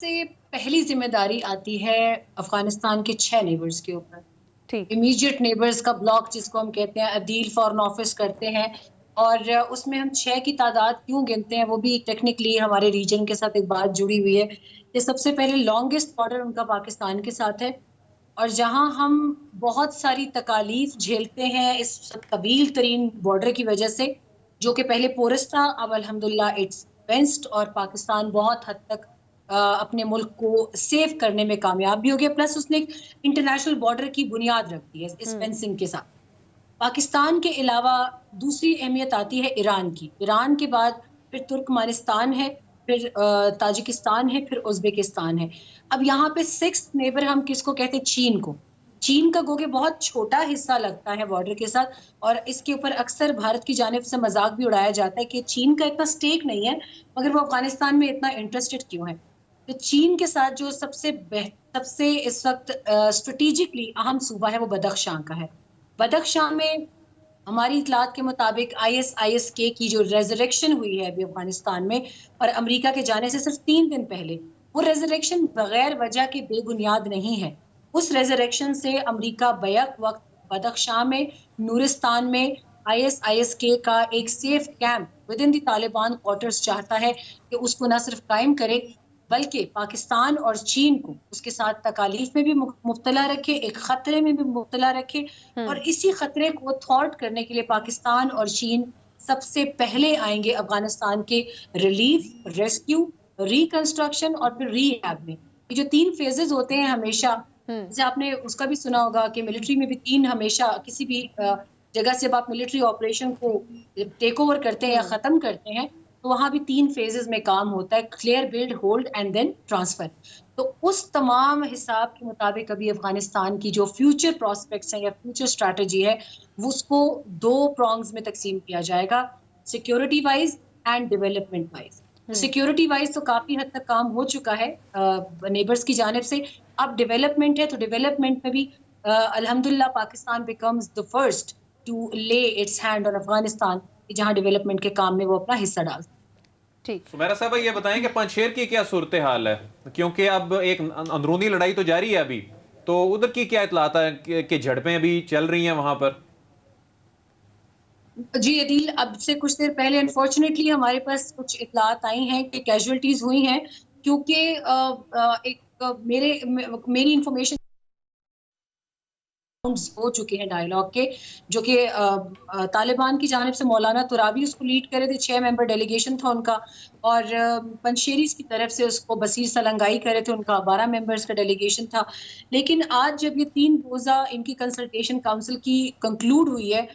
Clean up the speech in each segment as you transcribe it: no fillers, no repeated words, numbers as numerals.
سے पहली जिम्मेदारी आती है अफगानिस्तान के 6 नेबर्स के ऊपर। ठीक। इमीडिएट नेबर्स का ब्लॉक जिसको हम कहते हैं, अदील फॉरेन ऑफिस करते हैं और उसमें हम 6 की तादाद क्यों गिनते हैं, वो भी टेक्निकली हमारे रीजन के साथ एक बात जुड़ी हुई है कि सबसे पहले लॉन्गेस्ट बॉर्डर उनका पाकिस्तान के साथ है और जहां हम बहुत सारी तकालीफ झेलते हैं इस तवील तरीन बॉर्डर की वजह से, जो कि पहले पोरस था, अब अल्हम्दुलिल्लाह इट्स फेंस्ड और पाकिस्तान बहुत हद तक अपने मुल्क को सेव करने में कामयाब भी हो गया। प्लस उसने एक इंटरनेशनल बॉर्डर की बुनियाद रख दी है इस फेंसिंग के साथ। पाकिस्तान के अलावा दूसरी अहमियत आती है ईरान की। ईरान के बाद फिर तुर्कमानिस्तान है, फिर ताजिकिस्तान है, फिर उज़्बेकिस्तान है। अब यहाँ पे 6th नेबर हम किसको कहते हैं? चीन को। चीन का गोगे बहुत छोटा हिस्सा लगता है बॉर्डर के साथ और इसके ऊपर अक्सर भारत की जानिब से मजाक भी उड़ाया जाता है कि चीन का इतना स्टेक नहीं है मगर वो अफगानिस्तान में इतना इंटरेस्टेड क्यों है। तो चीन के साथ जो सबसे इस वक्त स्ट्रेटेजिकली अहम सूबा है वो बदख्शां का है। बदख्शां में हमारी इतलात के मुताबिक ISIS-K की जो रेजरेक्शन हुई है अभी अफगानिस्तान में और अमेरिका के जाने से सिर्फ 3 दिन पहले, वो रेजरेक्शन बगैर वजह के बेबुनियाद नहीं है। उस रेजरेक्शन से अमेरिका बैक वक्त बदख्शां में, नूरिस्तान में ISIS-K का एक safe camp with in the Taliban quarters चाहता है कि उसको न सिर्फ कायम करे बल्कि पाकिस्तान और चीन को उसके साथ तकालीफ में भी मुब्तला रखे, एक खतरे में भी मुब्तला रखे और इसी खतरे को थॉट करने के लिए पाकिस्तान और चीन सबसे पहले आएंगे अफगानिस्तान के रिलीफ, रेस्क्यू, रिकंस्ट्रक्शन और फिर रीहैब में। ये जो 3 फेजेस होते हैं हमेशा, जैसे आपने उसका भी सुना होगा कि मिलिट्री में भी 3 हमेशा किसी भी जगह से जब आप मिलिट्री ऑपरेशन को टेक ओवर करते हैं या खत्म करते हैं तो वहां भी 3 फेजेस में काम होता है, clear, build, hold and then transfer. तो उस तमाम हिसाब के मुताबिक अभी अफगानिस्तान की जो फ्यूचर प्रोस्पेक्ट्स हैं या फ्यूचर स्ट्रैटेजी है वो उसको 2 प्रॉन्ग्स में तकसीम किया जाएगा, security wise and development wise. Security wise तो काफी हद तक काम हो चुका है नेबर्स की जानिब से। अब डेवलपमेंट है तो डेवलपमेंट में भी अल्हम्दुलिल्लाह Pakistan becomes the first to lay its hand on Afghanistan, जहां डेवलपमेंट के काम में वो अपना हिस्सा डाल। ठीक। सुमेरा साहब ये बताएं कि पंजशेर की क्या सूरत हाल है, क्योंकि अब एक अंदरूनी लड़ाई तो जारी है अभी, तो उधर की क्या इतलात है कि झड़पें अभी चल रही हैं वहां पर? जी अदील, अब से कुछ देर पहले अनफॉर्चुनेटली हमारे पास कुछ इतलात आई हैं कि कैजुअल्टीज हुई हैं, क्योंकि मेरी इंफॉर्मेशन हो चुके हैं डायलॉग के, जो कि तालिबान की जानिब से मौलाना तुराबी उसको लीड करे थे, 6 मेंबर डेलीगेशन था उनका, और पंजशेरीज की तरफ से उसको बसीर सलंगाई करे थे, उनका 12 मेंबर्स का डेलीगेशन था। लेकिन आज जब ये 3 रोज़ा इनकी कंसल्टेशन काउंसिल की कंक्लूड हुई है,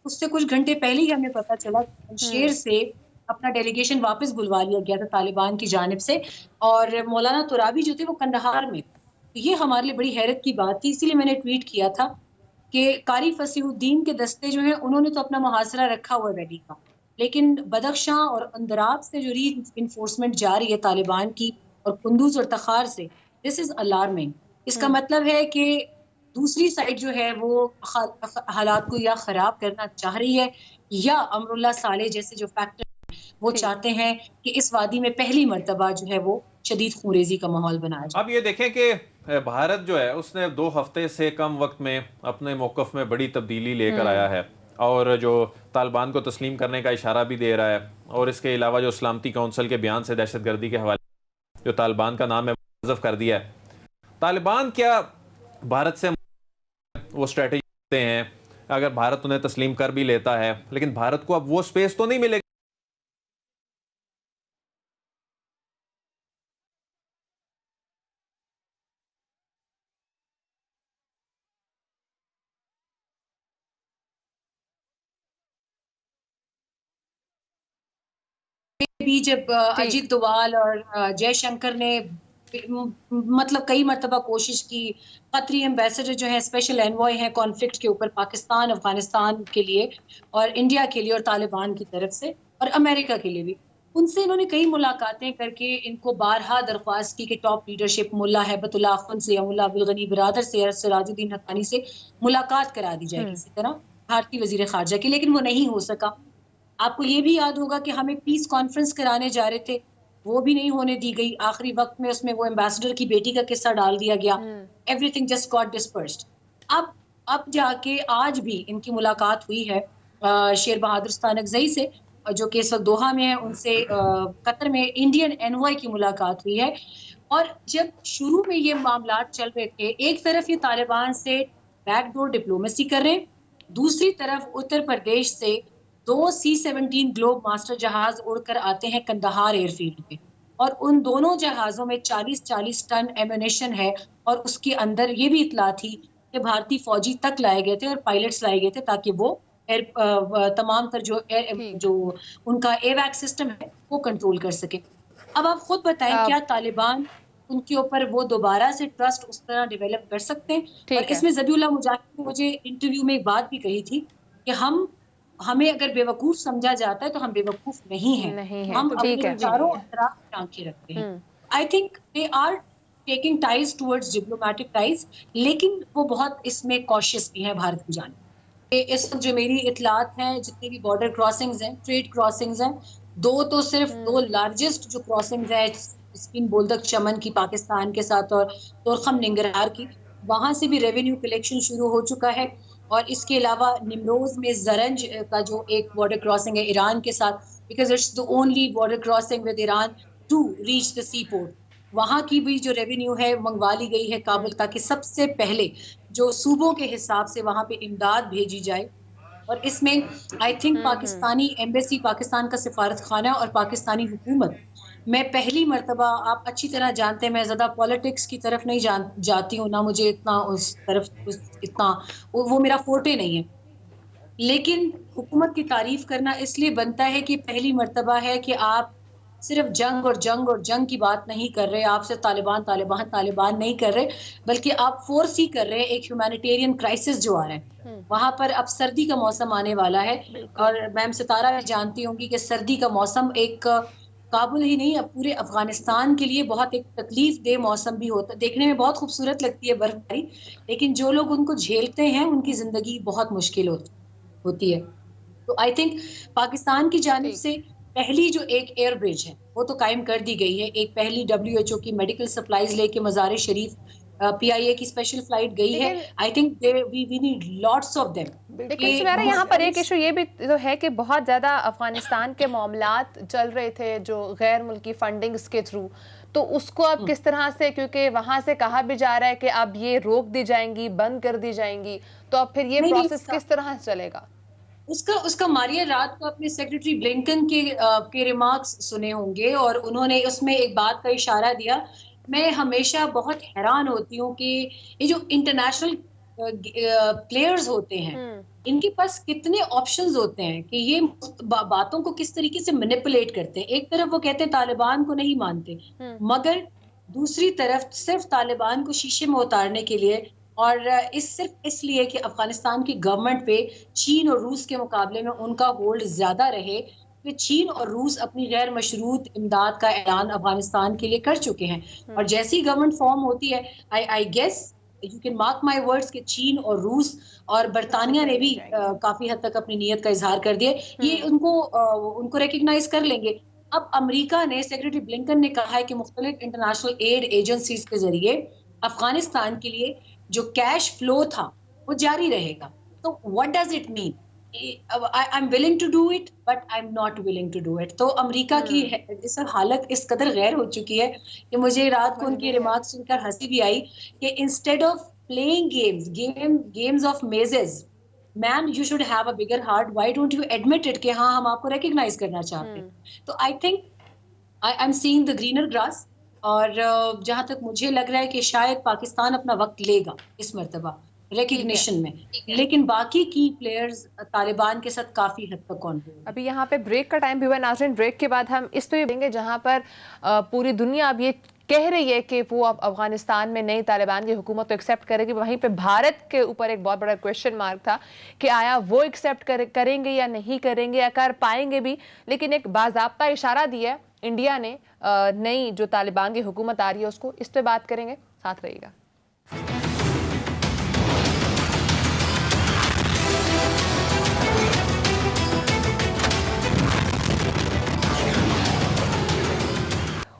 उससे कुछ घंटे पहले ही हमें पता चला पंजशेर से अपना डेलीगेशन वापस बुलवा लिया गया था तालिबान की जानिब से और मौलाना तुराबी जो थे वो कंदहार में। ये हमारे लिए बड़ी हैरत की बात थी, इसीलिए मैंने ट्वीट किया था कि कारी फसीहुद्दीन के दस्ते जो हैं उन्होंने तो अपना मुहासरा रखा हुआ है वैली का, लेकिन बदख्शां और अंदराब से जो री इन्फोर्समेंट जारी है तालिबान की और कुंदूज और तखार से, दिस इज अलार्मिंग। इसका मतलब है कि दूसरी साइड जो है वो हालात को या खराब करना चाह रही है या अमरुल्लाह सालेह जैसे जो फैक्टर वो चाहते हैं कि इस वादी में पहली मर्तबा जो है वो शदीद खूनरेजी का माहौल बनाया जाए। अब ये देखें कि भारत जो है उसने 2 हफ्ते से कम वक्त में अपने मौक़िफ़ में बड़ी तब्दीली लेकर आया है और जो तालिबान को तस्लीम करने का इशारा भी दे रहा है, और इसके अलावा जो सलामती काउंसिल के बयान से दहशतगर्दी के हवाले जो तालिबान का नाम है मुज़फ़ कर दिया है। तालिबान क्या भारत से वो स्ट्रेटेजी देते हैं, अगर भारत उन्हें तस्लीम कर भी लेता है लेकिन भारत को अब वो स्पेस तो नहीं मिलेगी? भी जब अजीत डोवाल और जयशंकर ने मतलब कई मरतबा कोशिश की, कतरी एम्बेसडर जो है, स्पेशल एनवॉय है कॉन्फ्लिक्ट के ऊपर पाकिस्तान अफगानिस्तान के लिए और इंडिया के लिए और तालिबान की तरफ से और अमेरिका के लिए भी, उनसे इन्होंने कई मुलाकातें करके इनको बारहा दरख्वास्त की कि टॉप लीडरशिप मुल्ला हैबतुल्लाह अख्वंद से या मुल्ला अब्दुल गनी बिरादर से या सिराजुद्दीन हक्कानी से मुलाकात करा दी जाए किसी तरह भारतीय वजीर खारजा की, लेकिन वो नहीं हो सका। आपको ये भी याद होगा कि हम एक पीस कॉन्फ्रेंस कराने जा रहे थे وہ بھی نہیں ہونے دی گئی. آخری وقت میں اس میں وہ ایمبیسڈر کی بیٹی کا قصہ ڈال دیا گیا. Every thing just got dispersed. اب جا کے آج بھی ان کی ملاقات ہوئی ہے شیر بہادر ستانکزئی سے, جو کہ اس وقت دوحہ میں ہے. ان سے قطر میں انڈین انوائے کی ملاقات ہوئی ہے. اور جب شروع میں یہ معاملات چل رہے تھے, ایک طرف یہ طالبان سے بیک ڈور ڈپلومیسی کر رہے ہیں, دوسری طرف اتر پردیش سے 2 C-17 گلوب ماسٹر جہاز اڑ کر آتے ہیں کندہار ایئر فیلڈ پہ, اور ان دونوں جہازوں میں 40 ٹن ایمونیشن ہے. اور اس کے اندر یہ بھی اطلاع تھی کہ بھارتی فوجی تک لائے گئے تھے اور پائلٹس لائے گئے تھے تاکہ وہ تمام تر جو ان کا اے ویک سسٹم ہے وہ کنٹرول کر سکے. اب آپ خود بتائیں کیا طالبان ان کے اوپر وہ دوبارہ سے ٹرسٹ اس طرح ڈیولپ کر سکتے ہیں؟ اور اس میں ذبیح اللہ مجاہد نے مجھے انٹرویو میں ایک بات بھی کہی تھی کہ ہمیں اگر بے وقوف سمجھا جاتا ہے تو ہم بے وقوف نہیں ہیں, ہم اپنے چاروں اطراف میں آنکھیں رکھتے ہیں. I think they are taking ties towards diplomatic ties, لیکن وہ بہت اس میں کوشش بھی ہیں بھارت کی جانب. اس وقت جو میری اطلاعات ہیں, جتنی بھی بارڈر کراسنگز ہیں, ٹریڈ کراسنگز ہیں, صرف 2 لارجسٹ جو کراسنگز ہیں اسپین بولدک چمن کی پاکستان کے ساتھ اور تورخم ننگرہار کی, وہاں سے بھی ریونیو کلیکشن شروع ہو چکا ہے. اور اس کے علاوہ نمروز میں زرنج کا جو ایک بارڈر کراسنگ ہے ایران کے ساتھ, because it's the only border crossing with Iran to reach the sea port, وہاں کی بھی جو ریونیو ہے منگوا لی گئی ہے کابل, تاکہ سب سے پہلے جو صوبوں کے حساب سے وہاں پہ امداد بھیجی جائے. اور اس میں I think Pakistani embassy, Pakistan کا سفارت خانہ اور پاکستانی حکومت, میں پہلی مرتبہ, آپ اچھی طرح جانتے ہیں میں زیادہ پالیٹکس کی طرف نہیں جاتی ہوں, نہ مجھے اتنا اس طرف اتنا وہ میرا فورٹے نہیں ہے, لیکن حکومت کی تعریف کرنا اس لیے بنتا ہے کہ پہلی مرتبہ ہے کہ آپ صرف جنگ اور جنگ کی بات نہیں کر رہے, آپ صرف طالبان نہیں کر رہے, بلکہ آپ فورس ہی کر رہے ہیں ایک ہیومینیٹیرین کرائسس جو آ رہا ہے. وہاں پر اب سردی کا موسم آنے والا ہے, اور میم ستارہ بھی جانتی ہوں گی کہ سردی کا موسم ایک کابل ہی نہیں, اب پورے افغانستان کے لیے بہت ایک تکلیف دہ موسم بھی ہوتا ہے. دیکھنے میں بہت خوبصورت لگتی ہے برف باری, لیکن جو لوگ ان کو جھیلتے ہیں ان کی زندگی بہت مشکل ہوتی ہے. تو آئی تھنک پاکستان کی جانب سے پہلی جو ایک ایئر برج ہے وہ تو قائم کر دی گئی ہے. ایک پہلی WHO کی میڈیکل سپلائیز لے کے مزار شریف PIA کی اسپیشل فلائٹ گئی ہے. I think we need lots of them. لیکن سمیرا یہاں پر ایک ایشو یہ بھی تو ہے کہ بہت زیادہ افغانستان کے معاملات چل رہے تھے جو غیر ملکی فنڈنگز کے تھرو, تو اس کو اب کس طرح سے, کیونکہ وہاں سے کہا بھی جا رہا ہے کہ اب یہ روک دی جائیں گی, بند کر دی جائیں گی, تو اب پھر یہ پروسیس کس طرح چلے گا؟ اس کا ماریہ رات کو اپنے سیکرٹری بلنکن کے ریمارکس سنے ہوں گے, اور انہوں نے اس میں ایک بات کا اشارہ دیا. میں ہمیشہ بہت حیران ہوتی ہوں کہ یہ جو انٹرنیشنل پلیئرز ہوتے ہیں ان کے پاس کتنے آپشنز ہوتے ہیں کہ یہ باتوں کو کس طریقے سے مینیپولیٹ کرتے ہیں. ایک طرف وہ کہتے ہیں طالبان کو نہیں مانتے, مگر دوسری طرف صرف طالبان کو شیشے میں اتارنے کے لیے, اور صرف اس لیے کہ افغانستان کی گورنمنٹ پہ چین اور روس کے مقابلے میں ان کا ہولڈ زیادہ رہے, کہ چین اور روس اپنی غیر مشروط امداد کا اعلان افغانستان کے لیے کر چکے ہیں. اور جیسی گورنمنٹ فارم ہوتی ہے, I guess you can mark my words کہ چین اور روس اور برطانیہ نے بھی کافی حد تک اپنی نیت کا اظہار کر دیا, یہ ان کو ریکگنائز کر لیں گے. اب امریکہ نے, سیکرٹری بلنکن نے کہا ہے کہ مختلف انٹرنیشنل ایڈ ایجنسیز کے ذریعے افغانستان کے لیے جو کیش فلو تھا وہ جاری رہے گا. تو what does it mean? I'm willing to do it, but I'm not willing to do it. تو امریکہ کی اس حالت اس قدر غیر ہو چکی ہے کہ مجھے رات کو ان کی ریمارکس سن کر ہنسی بھی آئی کہ instead of playing games of mazes, ma'am, you should have a bigger heart. Why don't you admit it کہ ہاں ہم آپ کو ریکگنائز کرنا چاہتے ہیں. تو I think I'm seeing the greener grass. اور جہاں تک مجھے لگ رہا ہے کہ شاید پاکستان اپنا وقت لے گا اس مرتبہ ریکگنیشن میں, لیکن باقی کی پلیئرز طالبان کے ساتھ کافی حد تک کانفیڈنٹ. ابھی یہاں پہ بریک کا ٹائم بھی ہوا ناظرین, بریک کے بعد ہم اس پہ بھی دیں گے جہاں پر پوری دنیا اب یہ کہہ رہی ہے کہ وہ اب افغانستان میں نئی طالبان کی حکومت کو ایکسیپٹ کرے گی. وہیں پہ بھارت کے اوپر ایک بہت بڑا کویشچن مارک تھا کہ آیا وہ ایکسیپٹ کریں گے یا نہیں کریں گے, یا کر پائیں گے بھی. لیکن ایک باضابطہ اشارہ دیا انڈیا نے نئی جو طالبان کی حکومت آ رہی ہے اس کو, اس پہ بات کریں گے, ساتھ رہیے گا.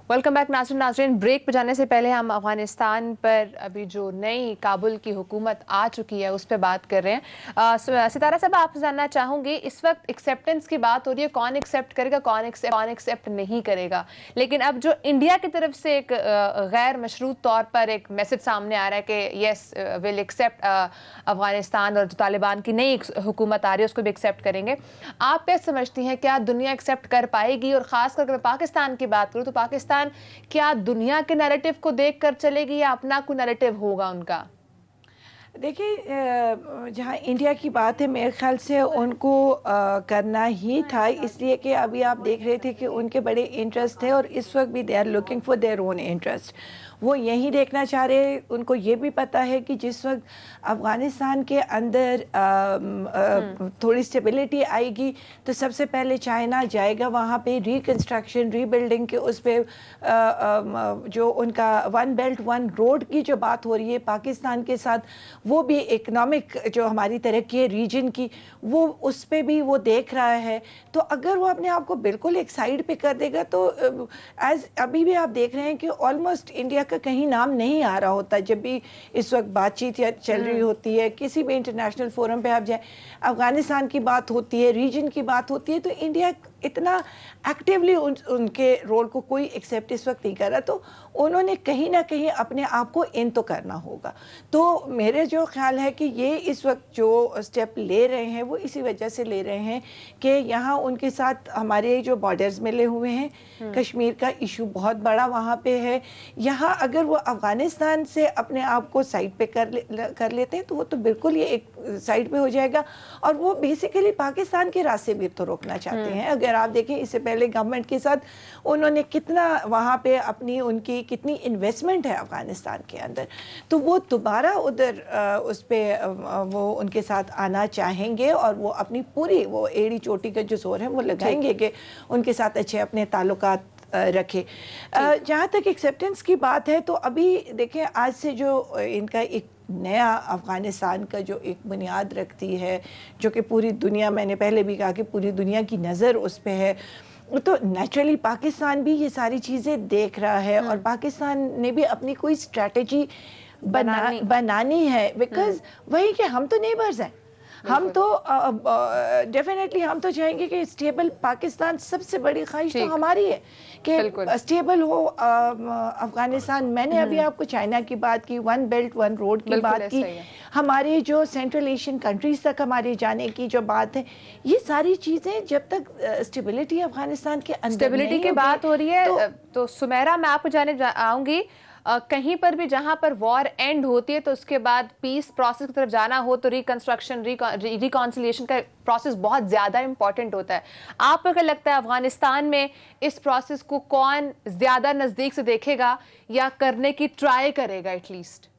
वेलकम बैक नाज़रीन। ब्रेक पे जाने से पहले हम अफगानिस्तान पर अभी जो नई काबुल की हुकूमत आ चुकी है उस पर बात कर रहे हैं। सितारा साहब, आपसे जानना चाहूँगी, इस वक्त एक्सेप्टेंस की बात हो रही है, कौन एक्सेप्ट करेगा, कौन एक्सेप्ट नहीं करेगा, लेकिन अब जो इंडिया की तरफ से एक गैर मशरूत तौर पर एक मैसेज सामने आ रहा है कि येस विल एक्सेप्ट अफगानिस्तान, और जो तालिबान की नई हुकूमत आ रही है उसको भी एक्सेप्ट करेंगे। आप क्या समझती हैं, क्या दुनिया एक्सेप्ट कर पाएगी? और ख़ास करके मैं पाकिस्तान की बात करूँ तो पाकिस्तान क्या दुनिया के नैरेटिव को देखकर चलेगी या अपना कोई नैरेटिव होगा उनका? देखिए, जहाँ इंडिया की बात है, मेरे ख्याल से उनको करना ही था, इसलिए कि अभी आप देख रहे थे कि उनके बड़े इंटरेस्ट थे और इस वक्त भी they are looking for their own interest. वो यही देखना चाह रहे, उनको ये भी पता है कि जिस वक्त अफ़गानिस्तान के अंदर थोड़ी स्टेबिलिटी आएगी तो सबसे पहले चाइना जाएगा वहाँ पे रिकन्स्ट्रक्शन, रीबिल्डिंग के उस पर जो उनका वन बेल्ट वन रोड की जो बात हो रही है पाकिस्तान के साथ, वो भी इकनॉमिक जो हमारी तरक्की है रीजन की, वो उस पर भी वो देख रहा है। तो अगर वो अपने आप को बिल्कुल एक साइड पे कर देगा तो एज अभी भी आप देख रहे हैं कि ऑलमोस्ट इंडिया का कहीं नाम नहीं आ रहा होता। जब भी इस वक्त बातचीत चल रही होती है, किसी भी इंटरनेशनल फोरम पे आप जाए, अफ़गानिस्तान की बात होती है, रीजन की बात होती है, तो इंडिया इतना एक्टिवली उनके रोल को कोई एक्सेप्ट इस वक्त नहीं कर रहा। तो उन्होंने कहीं ना कहीं अपने आप को इन तो करना होगा। तो मेरे जो ख्याल है कि ये इस वक्त जो स्टेप ले रहे हैं वो इसी वजह से ले रहे हैं कि यहाँ उनके साथ हमारे जो बॉर्डर्स मिले हुए हैं, कश्मीर का इशू बहुत बड़ा वहाँ पे है। यहाँ अगर वो अफ़गानिस्तान से अपने आप को साइड पे कर लेते हैं तो वो तो बिल्कुल ये एक साइड पे हो जाएगा, और वो बेसिकली पाकिस्तान के रास्ते भी तो रोकना चाहते हैं। अगर आप देखें, इससे पहले गवर्नमेंट के साथ उन्होंने कितना वहाँ पे अपनी उनकी कितनी इन्वेस्टमेंट है अफ़गानिस्तान के अंदर, तो वो दोबारा उधर उस पर वो उनके साथ आना चाहेंगे और वो अपनी पूरी वो एड़ी चोटी का जो जोर है वो लगाएंगे कि उनके साथ अच्छे अपने ताल्लुकात रखे। जहाँ तक एक्सेप्टेंस की बात है तो अभी देखें, आज से जो इनका एक नया अफ़गानिस्तान का जो एक बुनियाद रखती है, जो कि पूरी दुनिया, मैंने पहले भी कहा कि पूरी दुनिया की नज़र उस पे है, तो नेचुरली पाकिस्तान भी ये सारी चीज़ें देख रहा है और पाकिस्तान ने भी अपनी कोई स्ट्रैटेजी बनानी है। बिकॉज वही कि हम तो नेबर्स हैं, हम तो डेफिनेटली हम तो चाहेंगे कि स्टेबल पाकिस्तान, सबसे बड़ी ख्वाहिश तो हमारी है कि स्टेबल हो अफगानिस्तान। मैंने अभी आपको चाइना की बात की, वन बेल्ट वन रोड की बात की, हमारी जो सेंट्रल एशियन कंट्रीज तक हमारे जाने की जो बात है, ये सारी चीज़ें जब तक स्टेबिलिटी अफगानिस्तान के अंदर स्टेबिलिटी की बात हो रही है तो सुमेरा, मैं आपको जाने आऊँगी, कहीं पर भी जहां पर वॉर एंड होती है तो उसके बाद पीस प्रोसेस की तरफ जाना हो तो रिकंस्ट्रक्शन, रिकॉन्सिलिएशन का प्रोसेस बहुत ज़्यादा इंपॉर्टेंट होता है। आपको क्या लगता है अफगानिस्तान में इस प्रोसेस को कौन ज़्यादा नज़दीक से देखेगा या करने की ट्राई करेगा एटलीस्ट?